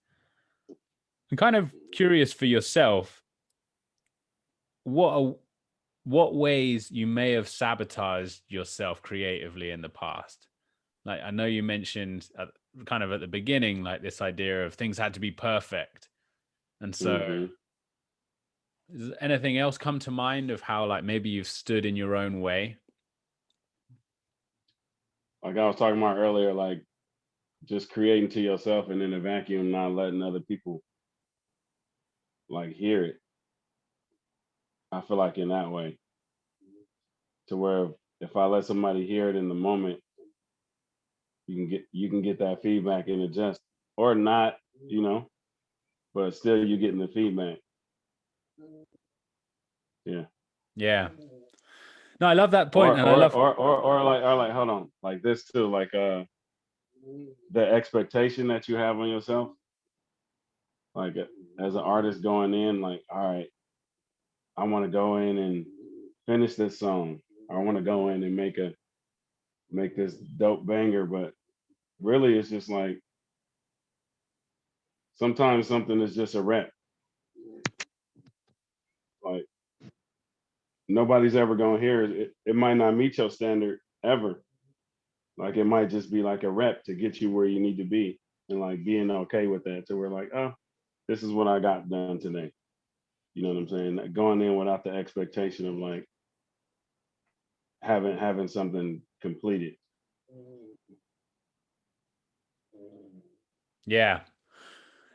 I'm kind of curious for yourself, what ways you may have sabotaged yourself creatively in the past. Like I know you mentioned kind of at the beginning, like this idea of things had to be perfect. And so hmm does anything else come to mind of how like maybe you've stood in your own way? Like I was talking about earlier, like just creating to yourself and in a vacuum, not letting other people like hear it. I feel like in that way, to where if I let somebody hear it in the moment, you can get that feedback and adjust or not, you know, but still you getting the feedback. Yeah. Yeah. No, I love that Or point, and I or love. or or like hold on, like this too, like the expectation that you have on yourself, like as an artist going in, like all right, I want to go in and finish this song. I want to go in and make this dope banger, but really it's just like sometimes something is just a rep. Like nobody's ever gonna hear it. It might not meet your standard ever. Like it might just be like a rep to get you where you need to be, and like being okay with that. So we're like, oh, this is what I got done today. You know what I'm saying? Like, going in without the expectation of like having something completed. Yeah.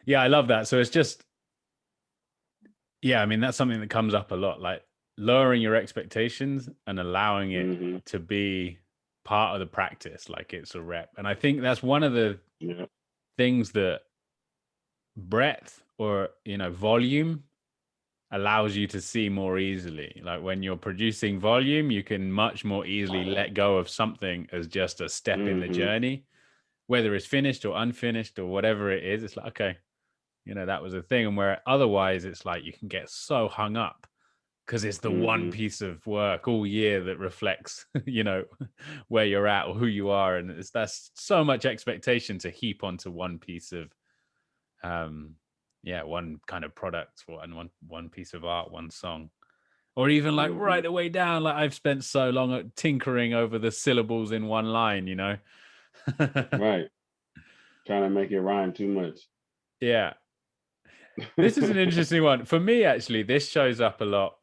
Yeah, I love that. So it's just, yeah, I mean, that's something that comes up a lot, like lowering your expectations and allowing it hmm to be part of the practice, like it's a rep. And I think that's one of the Yeah. things that breadth or, volume allows you to see more easily. Like when you're producing volume, you can much more easily let go of something as just a step in the hmm journey, whether it's finished or unfinished or whatever it is. It's like, okay, that was a thing. And where otherwise it's like you can get so hung up because it's the one hmm piece of work all year that reflects, where you're at or who you are. And that's so much expectation to heap onto one piece of, one kind of product or and one piece of art, one song. Or even like hmm right the way down, like I've spent so long at tinkering over the syllables in one line, Right. Trying to make it rhyme too much. Yeah. This is an interesting one. For me, actually, this shows up a lot.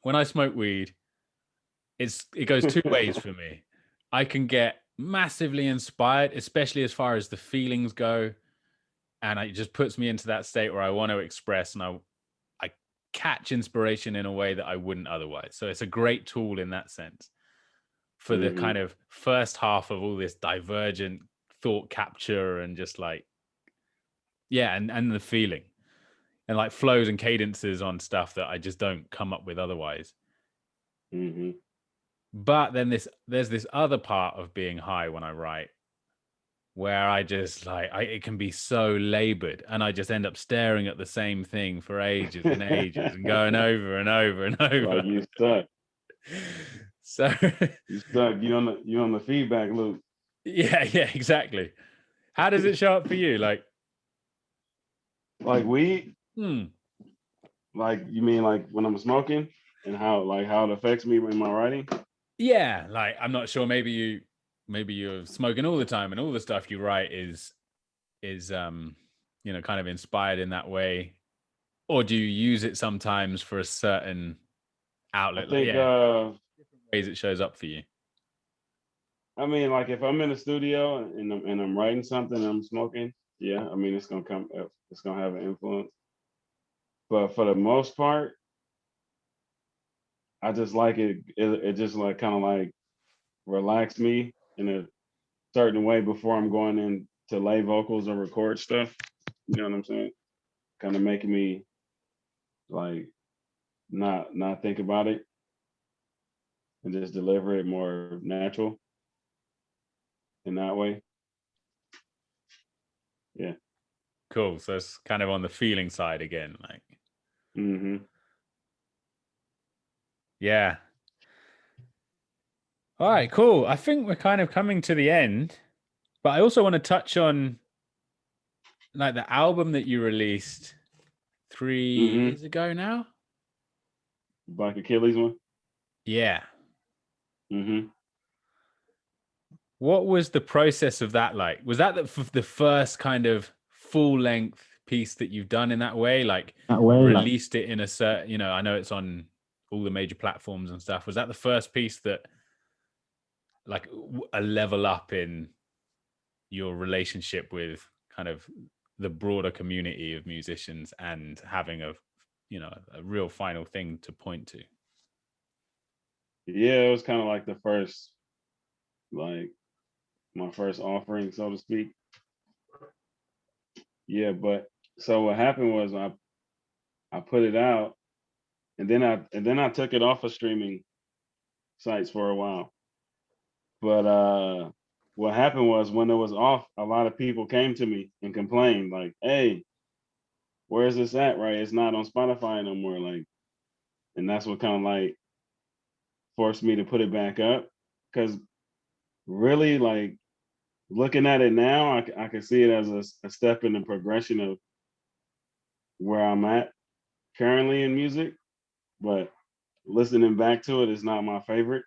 When I smoke weed, it goes two ways for me. I can get massively inspired, especially as far as the feelings go. And it just puts me into that state where I want to express and I catch inspiration in a way that I wouldn't otherwise. So it's a great tool in that sense for the kind of first half of all this divergent thought capture and just like, yeah, and the feeling and like flows and cadences on stuff that I just don't come up with otherwise. But then there's this other part of being high when I write where I just like, it can be so labored and I just end up staring at the same thing for ages and ages and going over and over and over. Like you stuck. So you stuck. You on the feedback loop. Yeah, exactly. How does it show up for you? Like weed? Like you mean like when I'm smoking and how it affects me in my writing? Yeah, like I'm not sure. Maybe you're smoking all the time and all the stuff you write is kind of inspired in that way, or do you use it sometimes for a certain outlet? I think different ways it shows up for you. I mean, like if I'm in the studio and I'm writing something and I'm smoking, yeah, I mean it's gonna have an influence. But for the most part, I just like it. It just like kind of like relax me in a certain way before I'm going in to lay vocals or record stuff. You know what I'm saying? Kind of making me like not think about it and just deliver it more natural in that way. Yeah. Cool. So it's kind of on the feeling side again, like. Yeah. All right, cool. I think we're kind of coming to the end, but I also want to touch on like the album that you released 3 years ago now. Blvck Achilles one? Yeah. What was the process of that like? Was that the first kind of full length piece that you've done in that way? Like released it in a certain, I know it's on all the major platforms and stuff. Was that the first piece that like a level up in your relationship with kind of the broader community of musicians and having a real final thing to point to? Yeah, it was kind of like the first, like my first offering, so to speak. Yeah, but so what happened was I put it out and then I took it off of streaming sites for a while. But what happened was when it was off, a lot of people came to me and complained like, "Hey, where is this at? Right? It's not on Spotify no more." Like, and that's what kind of like forced me to put it back up. Because really, like looking at it now, I can see it as a step in the progression of where I'm at currently in music. But listening back to it is not my favorite.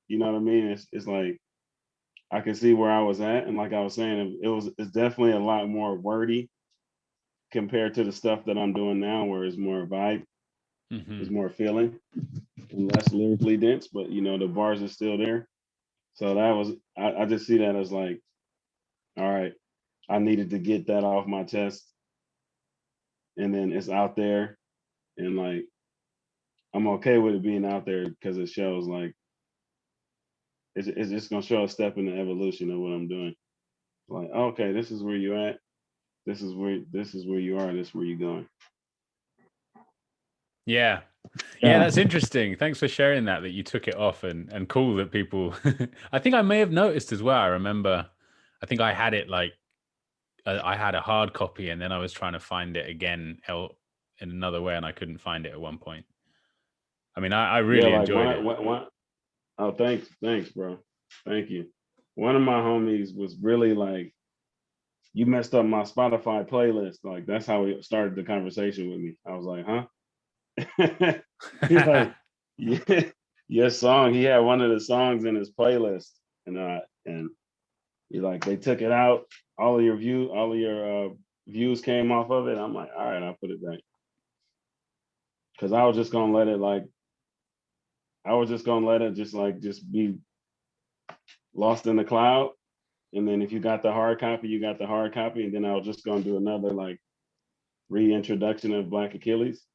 You know what I mean? It's like I can see where I was at, and like I was saying, it's definitely a lot more wordy compared to the stuff that I'm doing now, where it's more vibe, it's more feeling, and less lyrically dense. But the bars are still there. So that was I just see that as like, all right, I needed to get that off my chest, and then it's out there, and like I'm okay with it being out there because it shows like it's just gonna show a step in the evolution of what I'm doing. Like, okay, this is where you're at. This is where you are. This is where you're going. Yeah, that's interesting. Thanks for sharing that you took it off and cool that people. I think I may have noticed as well. I remember, I think I had it like I had a hard copy and then I was trying to find it again in another way and I couldn't find it at one point. I mean, I really enjoyed it. Oh, thanks, bro. Thank you. One of my homies was really like, "You messed up my Spotify playlist." Like that's how he started the conversation with me. I was like, "Huh?" He's like, "Yeah, your song." He had one of the songs in his playlist, and he's like, "They took it out. All of your views came off of it, I'm like, all right, I'll put it back. Cause I was just gonna let it just be lost in the cloud. And then if you got the hard copy, you got the hard copy. And then I was just gonna do another like reintroduction of Blvck Achilles.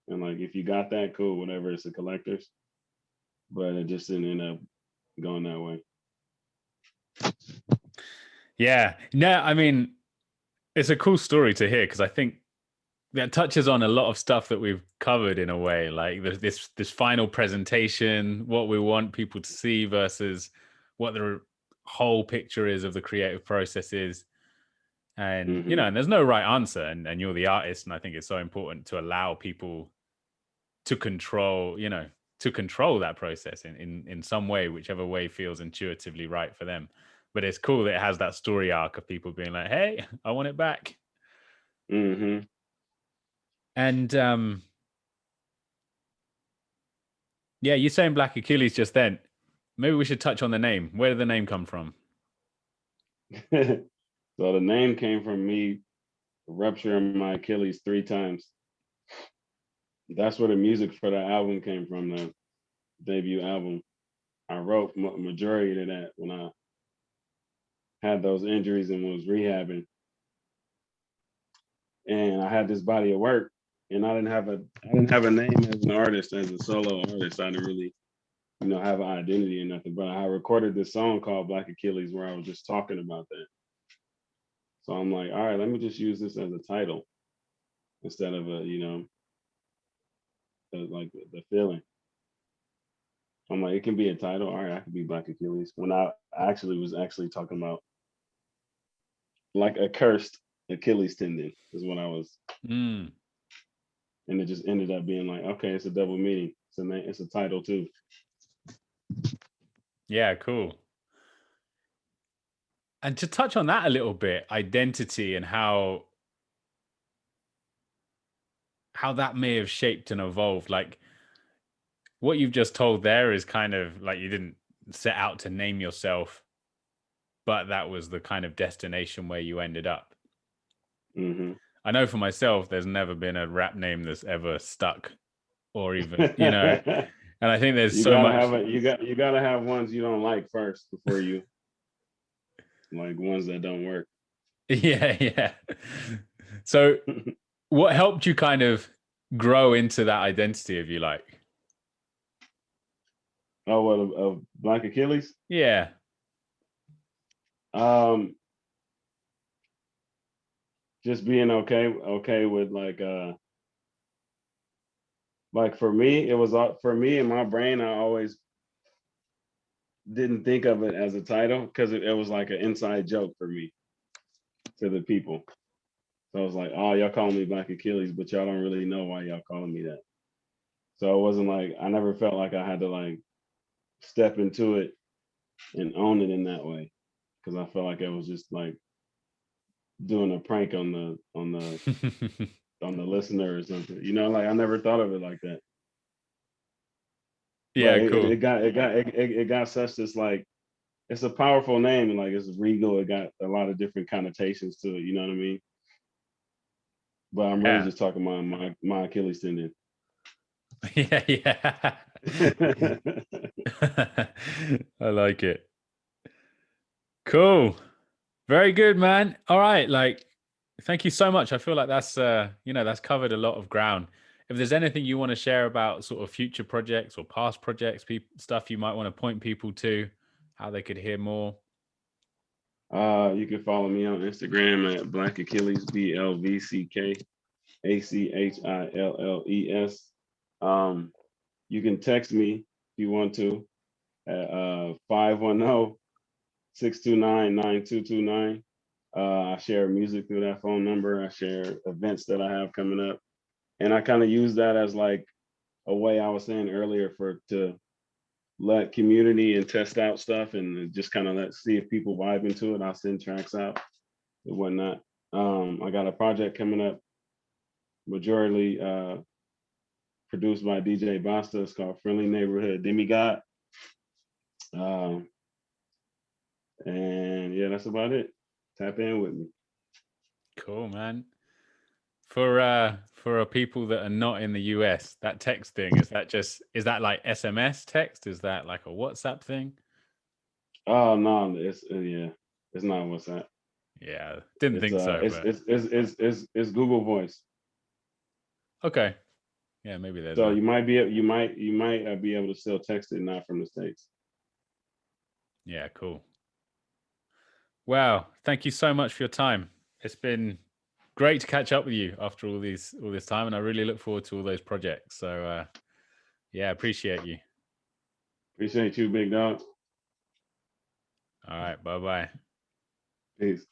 And like if you got that, cool, whatever, it's a collector's. But it just didn't end up going that way. Yeah. No, I mean, it's a cool story to hear because I think that touches on a lot of stuff that we've covered in a way, like this final presentation, what we want people to see versus what the whole picture is of the creative processes. And Mm-hmm. and there's no right answer, and you're the artist, and I think it's so important to allow people to control that process in some way, whichever way feels intuitively right for them. But it's cool that it has that story arc of people being like, hey, I want it back. Mm-hmm. And yeah, you're saying Blvck Achilles just then. Maybe we should touch on the name. Where did the name come from? So the name came from me rupturing my Achilles 3 times. That's where the music for the album came from, the debut album. I wrote majority of that when I had those injuries and was rehabbing. And I had this body of work, and I didn't have a name as an artist, as a solo artist. I didn't really, have an identity or nothing. But I recorded this song called Blvck Achilles where I was just talking about that. So I'm like, all right, let me just use this as a title instead of the feeling. I'm like, it can be a title. All right, I could be Blvck Achilles. When I actually was talking about like a cursed Achilles tendon is what I was. Mm. And it just ended up being like, okay, it's a double meaning. It's a title too. Yeah, cool. And to touch on that a little bit, identity and how that may have shaped and evolved. Like what you've just told there is kind of like you didn't set out to name yourself, but that was the kind of destination where you ended up. Mm-hmm. I know for myself, there's never been a rap name that's ever stuck, or even and I think there's so much. You gotta have ones you don't like first before you like ones that don't work. Yeah. So, what helped you kind of grow into that identity, if you like? Oh, what of Blvck Achilles? Yeah. Just being okay with like for me, it was for me in my brain, I always didn't think of it as a title because it was like an inside joke for me to the people. So I was like, oh, y'all calling me Blvck Achilles, but y'all don't really know why y'all calling me that. So it wasn't like I never felt like I had to like step into it and own it in that way because I felt like it was just like doing a prank on the on the listener or something. Like I never thought of it like that. Yeah, But cool. it got such this like it's a powerful name and like it's regal. It got a lot of different connotations to it. You know what I mean? But I'm really Yeah. just talking about my Achilles tendon. Yeah. I like it. Cool. Very good, man. All right. Like, thank you so much. I feel like that's, that's covered a lot of ground. If there's anything you want to share about sort of future projects or past projects, stuff you might want to point people to, how they could hear more. You can follow me on Instagram at Blvck Achilles, BLVCK ACHILLES. You can text me if you want to at 510-629-9229. I share music through that phone number. I share events that I have coming up. And I kind of use that as like a way I was saying earlier to let community and test out stuff and just kind of see if people vibe into it. I'll send tracks out and whatnot. I got a project coming up, majority produced by DJ Basta. It's called Friendly Neighborhood Demigod. And yeah, that's about it. Tap in with me. Cool, man. For people that are not in the US, that text thing, is that like SMS text? Is that like a WhatsApp thing? Oh no, it's yeah, it's not WhatsApp. Yeah, didn't It's think so, but it's Google Voice. okay. Yeah, maybe there's So a you might be able to still text it, not from the States. yeah, cool. Wow, thank you so much for your time. It's been great to catch up with you after all this time, and I really look forward to all those projects. So yeah, appreciate you. Appreciate you, big dog. All right, bye bye. Peace.